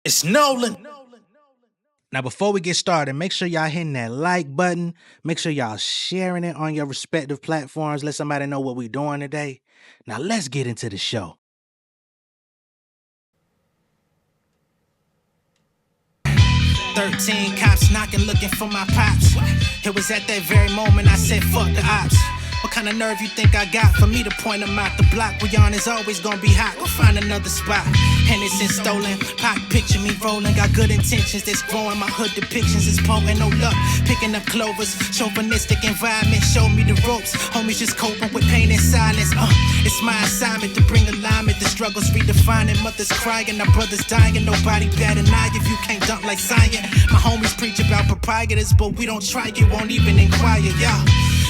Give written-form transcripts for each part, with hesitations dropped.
It's Nolan. Now, before we get started, make sure y'all hitting that like button. Make sure y'all sharing it on your respective platforms. Let somebody know what we're doing today. Now, let's get into the show. 13 cops knocking, looking for my pops. It was at that very moment I said, fuck the ops. What kind of nerve you think I got for me to point them out? The block we on is always gonna be hot. Go find another spot. Henderson stolen. Pop picture me rolling. Got good intentions that's growing. My hood depictions is potent. No luck. Picking up clovers. Chauvinistic environment. Show me the ropes. Homies just coping with pain and silence. It's my assignment to bring alignment. The struggles redefining. Mothers crying. Our brothers dying. Nobody bat an eye if you can't dump like science. My homies preach about proprietors, but we don't try it. Won't even inquire, y'all.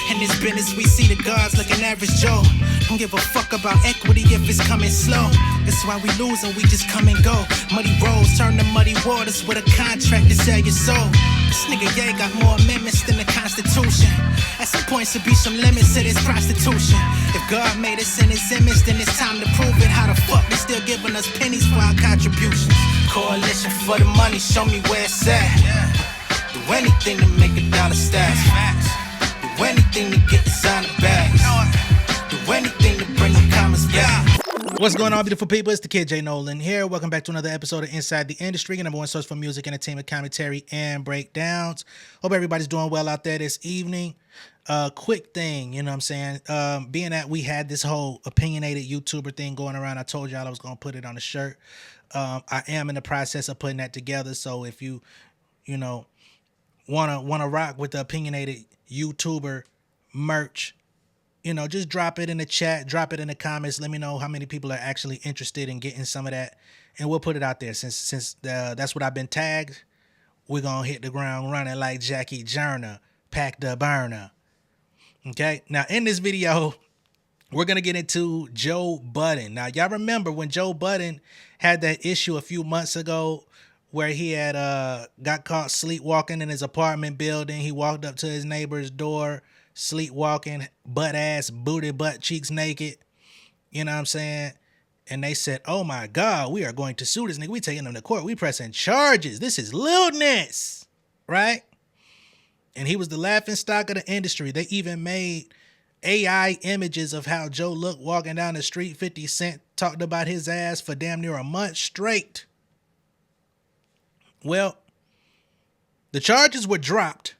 In this business, we see the gods like an average Joe. Don't give a fuck about equity if it's coming slow. That's why we lose and we just come and go. Muddy roads turn to muddy waters with a contract to sell your soul. This nigga Ye got more amendments than the Constitution. At some point should be some limits to this prostitution. If God made us in his image, then it's time to prove it. How the fuck they still giving us pennies for our contributions? Coalition for the money, show me where it's at. Do anything to make a dollar stack. Do anything to get designer bags. Do anything to bring the commas back. What's going on, beautiful people? It's the kid J Nolan here. Welcome back to another episode of Inside the Industry, your number one source for music, entertainment, commentary, and breakdowns. Hope everybody's doing well out there this evening. Quick thing, you know what I'm saying? Being that we had this whole opinionated YouTuber thing going around, I told y'all I was going to put it on a shirt. I am in the process of putting that together. So if you wanna rock with the opinionated YouTuber merch, just drop it in the chat, drop it in the comments. Let me know how many people are actually interested in getting some of that, and we'll put it out there. Since that's what I've been tagged, we're gonna hit the ground running like Jackie Journer, pack the burner. Okay, now in this video, we're going to get into Joe Budden. Now, y'all remember when Joe Budden had that issue a few months ago where he had got caught sleepwalking in his apartment building. He walked up to his neighbor's door, sleepwalking, butt cheeks naked. You know what I'm saying? And they said, oh my God, we are going to sue this nigga. We taking him to court. We pressing charges. This is lewdness, right? And he was the laughing stock of the industry. They even made AI images of how Joe looked walking down the street. 50 Cent talked about his ass for damn near a month straight. Well, the charges were dropped.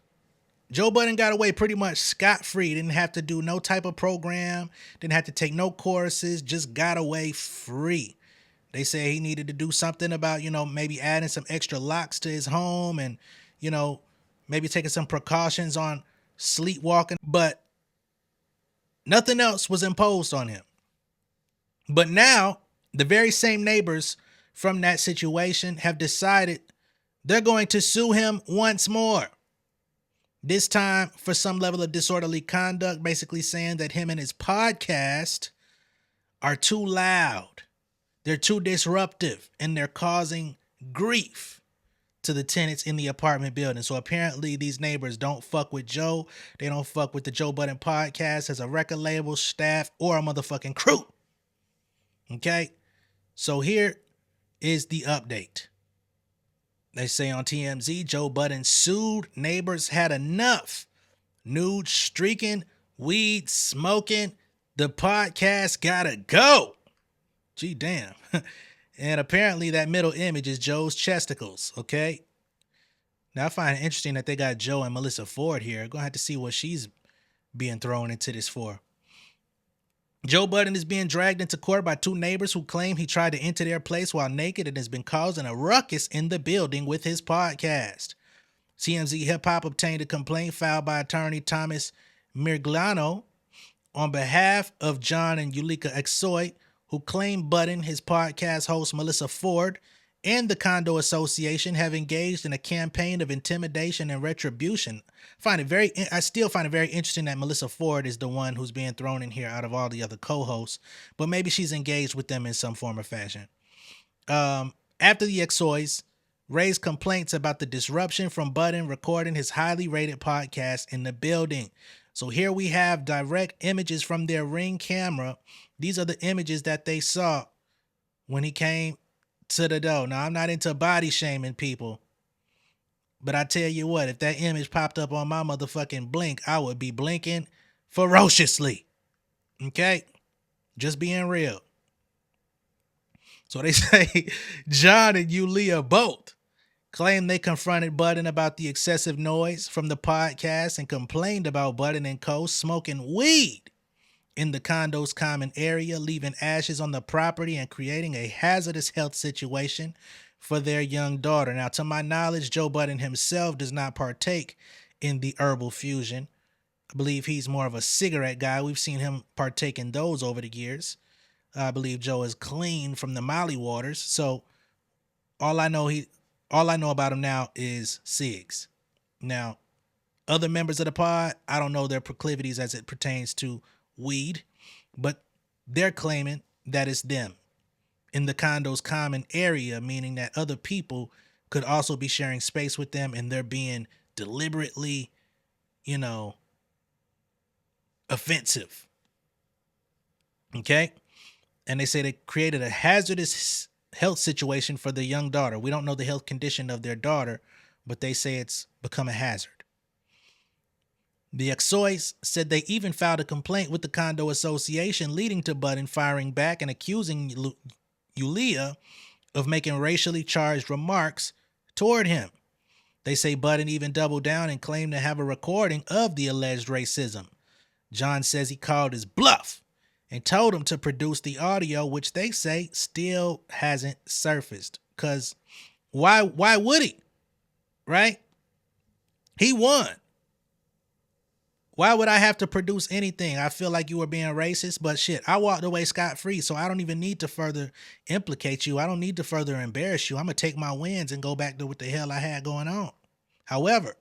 Joe Budden got away pretty much scot-free. Didn't have to do no type of program. Didn't have to take no courses. Just got away free. They said he needed to do something about, maybe adding some extra locks to his home and, maybe taking some precautions on sleepwalking. But nothing else was imposed on him. But now, the very same neighbors from that situation have decided they're going to sue him once more. This time for some level of disorderly conduct, basically saying that him and his podcast are too loud. They're too disruptive, and they're causing grief to the tenants in the apartment building. So apparently these neighbors don't fuck with Joe. They don't fuck with the Joe Budden podcast as a record label, staff, or a motherfucking crew. Okay? So here is the update. They say on TMZ, Joe Budden sued. Neighbors had enough. Nude streaking, weed smoking. The podcast gotta go. Gee, damn. And apparently that middle image is Joe's chesticles, okay? Now, I find it interesting that they got Joe and Melissa Ford here. Gonna have to see what she's being thrown into this for. Joe Budden is being dragged into court by two neighbors who claim he tried to enter their place while naked and has been causing a ruckus in the building with his podcast. TMZ Hip Hop obtained a complaint filed by attorney Thomas Mirglano on behalf of John and Yulika Exoit, who claimed Budden, his podcast host Melissa Ford, and the Condo Association have engaged in a campaign of intimidation and retribution. I still find it very interesting that Melissa Ford is the one who's being thrown in here out of all the other co-hosts, but maybe she's engaged with them in some form or fashion. After the Exoits raised complaints about the disruption from Budden recording his highly rated podcast in the building. So here we have direct images from their Ring camera. These are the images that they saw when he came to the door. Now, I'm not into body shaming people, but I tell you what, if that image popped up on my motherfucking blink, I would be blinking ferociously. Okay? Just being real. So they say John and Yulia both claim they confronted Budden about the excessive noise from the podcast and complained about Budden and co. smoking weed in the condo's common area, leaving ashes on the property and creating a hazardous health situation for their young daughter. Now, to my knowledge, Joe Budden himself does not partake in the herbal fusion. I believe he's more of a cigarette guy. We've seen him partake in those over the years. I believe Joe is clean from the Molly waters. So all I know about him now is cigs. Now, other members of the pod, I don't know their proclivities as it pertains to weed, but they're claiming that it's them in the condo's common area, meaning that other people could also be sharing space with them and they're being deliberately, offensive. Okay? And they say they created a hazardous health situation for the young daughter. We don't know the health condition of their daughter, but they say it's become a hazard. The Exois said they even filed a complaint with the condo association, leading to Budden firing back and accusing Yulia of making racially charged remarks toward him. They say Budden even doubled down and claimed to have a recording of the alleged racism. John says he called his bluff and told him to produce the audio, which they say still hasn't surfaced. Because why would he? Right? He won. Why would I have to produce anything? I feel like you were being racist, but shit, I walked away scot-free, so I don't even need to further implicate you. I don't need to further embarrass you. I'm going to take my wins and go back to what the hell I had going on. However,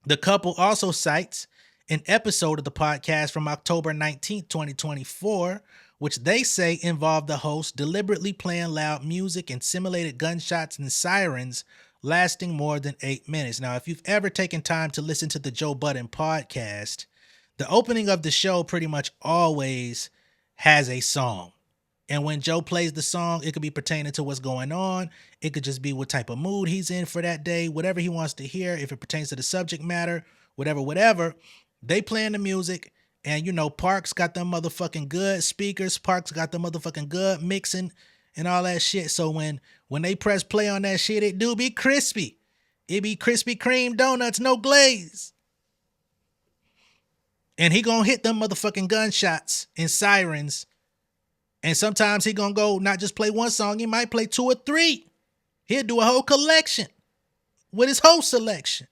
the couple also cites an episode of the podcast from October 19th, 2024, which they say involved the host deliberately playing loud music and simulated gunshots and sirens lasting more than 8 minutes. Now, if you've ever taken time to listen to the Joe Budden podcast, the opening of the show pretty much always has a song. And when Joe plays the song, it could be pertaining to what's going on. It could just be what type of mood he's in for that day, whatever he wants to hear. If it pertains to the subject matter, whatever. They playing the music, and Parks got them motherfucking good speakers. Parks got them motherfucking good mixing and all that shit. So when they press play on that shit, it do be crispy. It be Krispy Kreme donuts, no glaze. And he gonna hit them motherfucking gunshots and sirens. And sometimes he gonna go not just play one song, he might play 2 or 3. He'll do a whole collection with his whole selection.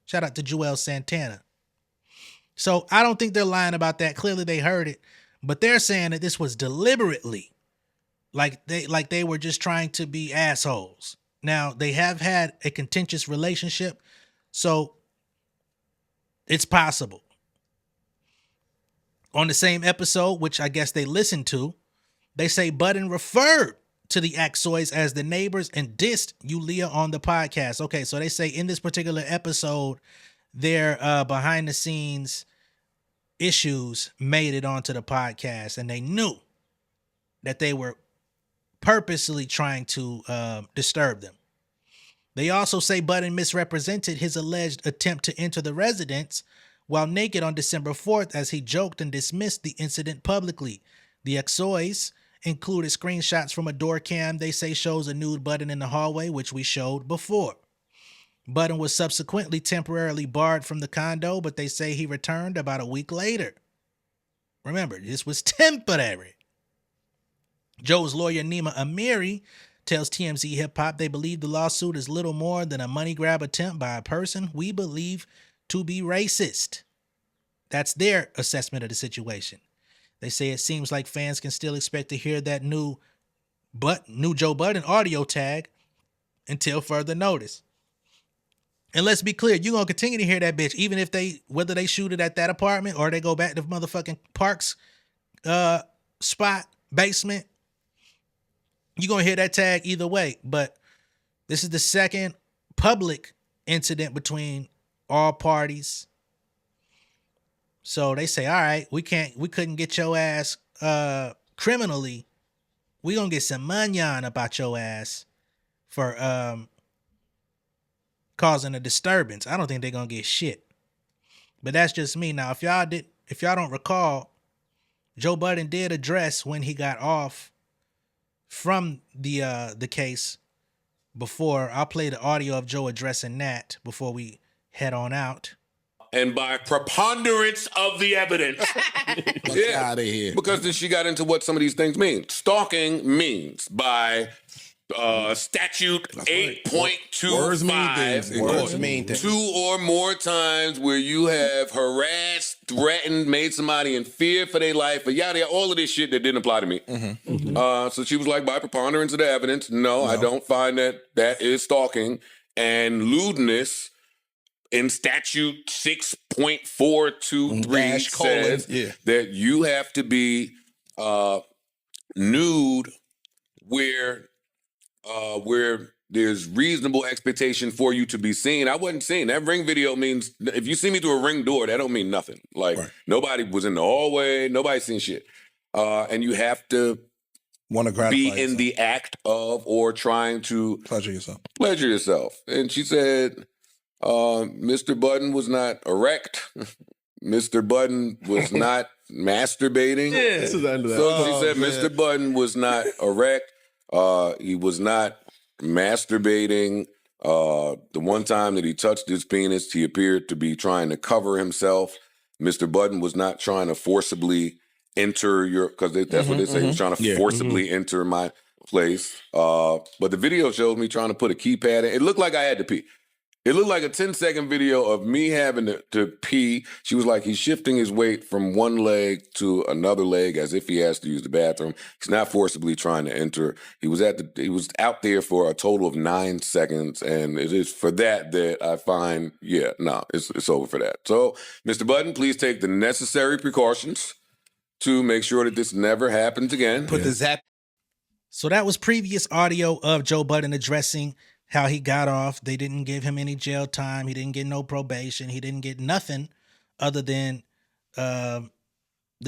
Shout out to Joel Santana. So I don't think they're lying about that. Clearly they heard it, but they're saying that this was deliberately, like they were just trying to be assholes. Now, they have had a contentious relationship, so it's possible. On the same episode, which I guess they listened to, they say Budden referred to the Axois as the neighbors and dissed Yulia on the podcast. Okay, so they say in this particular episode, their behind the scenes issues made it onto the podcast, and they knew that they were purposely trying to disturb them. They also say Budden misrepresented his alleged attempt to enter the residence while naked on December 4th, as he joked and dismissed the incident publicly. The Exois included screenshots from a door cam they say shows a nude Budden in the hallway, which we showed before. Budden was subsequently temporarily barred from the condo, but they say he returned about a week later. Remember, this was temporary. Joe's lawyer, Nima Amiri, tells TMZ Hip Hop they believe the lawsuit is little more than a money grab attempt by a person we believe to be racist. That's their assessment of the situation. They say it seems like fans can still expect to hear that new Joe Budden audio tag until further notice. And let's be clear, you're going to continue to hear that bitch, even if whether they shoot it at that apartment or they go back to motherfucking Parks spot, basement, you're going to hear that tag either way. But this is the second public incident between all parties. So they say, all right, we couldn't get your ass criminally we gonna get some money on about your ass for causing a disturbance. I don't think they're gonna get shit. But that's just me. Now, if y'all don't recall, Joe Budden did address when he got off from the case before. I'll play the audio of Joe addressing that before we head on out. And by preponderance of the evidence. Get out of here. Because then she got into what some of these things mean. Stalking means by statute 8.25. Words mean things. Words mean things. 2 or more times where you have harassed, threatened, made somebody in fear for their life, or yada, yada, all of this shit that didn't apply to me. So she was like, by preponderance of the evidence, no, I don't find that is stalking. And lewdness in statute 6.423 says that you have to be nude where there's reasonable expectation for you to be seen. I wasn't seen. That ring video means if you see me through a ring door, that don't mean nothing. Like nobody was in the hallway, nobody seen shit. And you have to be in the act of or trying to pleasure yourself. And she said, Mr. Budden was not erect. Mr. Budden was not masturbating. This is under that. So she said Mr. Budden was not erect. He was not masturbating. The one time that he touched his penis, he appeared to be trying to cover himself. Mr. Budden was not trying to forcibly enter because that's what they say. He was trying to forcibly enter my place. But the video showed me trying to put a keypad in. It looked like I had to pee. It looked like a 10-second video of me having to pee. She was like, he's shifting his weight from one leg to another leg as if he has to use the bathroom. He's not forcibly trying to enter. He was out there for a total of 9 seconds, and it is for that I find, it's over for that. So, Mr. Budden, please take the necessary precautions to make sure that this never happens again. So that was previous audio of Joe Budden addressing how he got off. They didn't give him any jail time. He didn't get no probation. He didn't get nothing other than the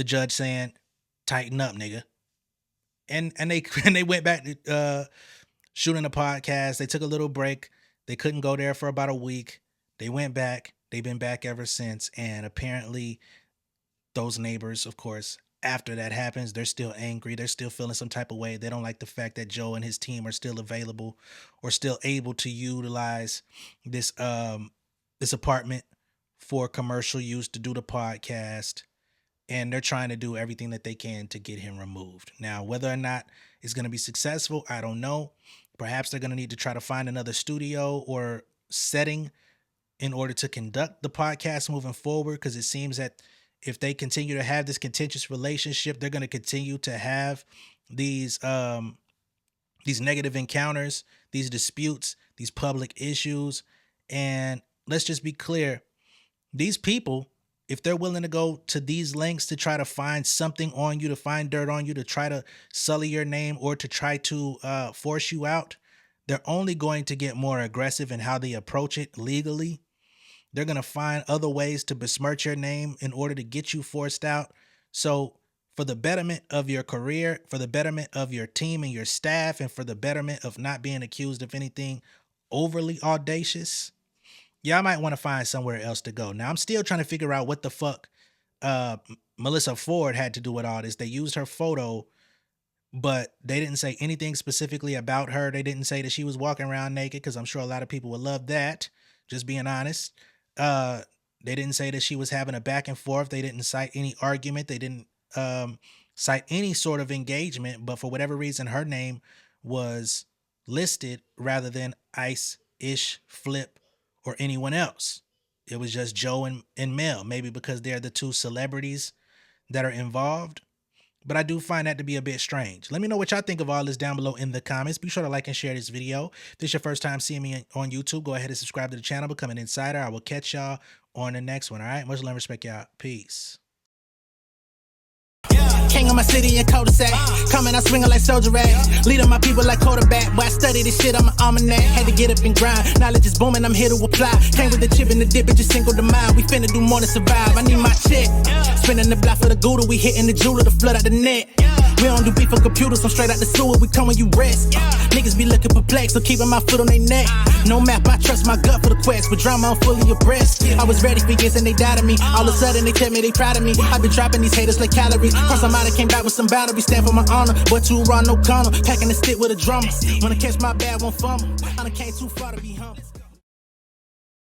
judge saying, tighten up, nigga. And they went back to shooting a podcast. They took a little break. They couldn't go there for about a week. They went back. They've been back ever since. And apparently those neighbors, of course, after that happens, they're still angry. They're still feeling some type of way. They don't like the fact that Joe and his team are still available or still able to utilize this apartment for commercial use to do the podcast. And they're trying to do everything that they can to get him removed. Now, whether or not it's going to be successful, I don't know. Perhaps they're going to need to try to find another studio or setting in order to conduct the podcast moving forward, because it seems that if they continue to have this contentious relationship, they're going to continue to have these negative encounters, these disputes, these public issues. And let's just be clear. These people, if they're willing to go to these lengths to try to find something on you, to find dirt on you, to try to sully your name or to try to force you out, they're only going to get more aggressive in how they approach it legally. They're going to find other ways to besmirch your name in order to get you forced out. So for the betterment of your career, for the betterment of your team and your staff, and for the betterment of not being accused of anything overly audacious, y'all might want to find somewhere else to go. Now, I'm still trying to figure out what the fuck Melissa Ford had to do with all this. They used her photo, but they didn't say anything specifically about her. They didn't say that she was walking around naked, because I'm sure a lot of people would love that, just being honest. They didn't say that she was having a back and forth. They didn't cite any argument. They didn't cite any sort of engagement, but for whatever reason, her name was listed rather than Ice, Ish, Flip, or anyone else. It was just Joe and Mel, maybe because they're the two celebrities that are involved. But I do find that to be a bit strange. Let me know what y'all think of all this down below in the comments. Be sure to like and share this video. If this is your first time seeing me on YouTube, go ahead and subscribe to the channel, become an insider. I will catch y'all on the next one, all right? Much love and respect, y'all. Peace. King of my city and cul-de-sac. Coming out swinging like soldier rag. Leading my people like quarterback. Boy, I study this shit, I'm an almanac. Had to get up and grind. Knowledge is booming, I'm here to apply. Came with the chip and the dip, it just single the mind. We finna do more than survive. I need my check. Spinning the block for the gouda. We hitting the jeweler to flood out the net. We don't do beef for computers, I'm straight out the sewer, we come when you rest. Niggas be looking perplexed, so keeping my foot on their neck. No map, I trust my gut for the quest. With drama, I'm fully abreast. I was ready for years and they doubted me. All of a sudden, they tell me they proud of me. I been dropping these haters like calories. Cross I'm out, I came back with some boundaries. Stand for my honor, but too raw, no corner. Packing the stick with a drummer. When I catch my bad, won't fumble. I done came too far to be humble.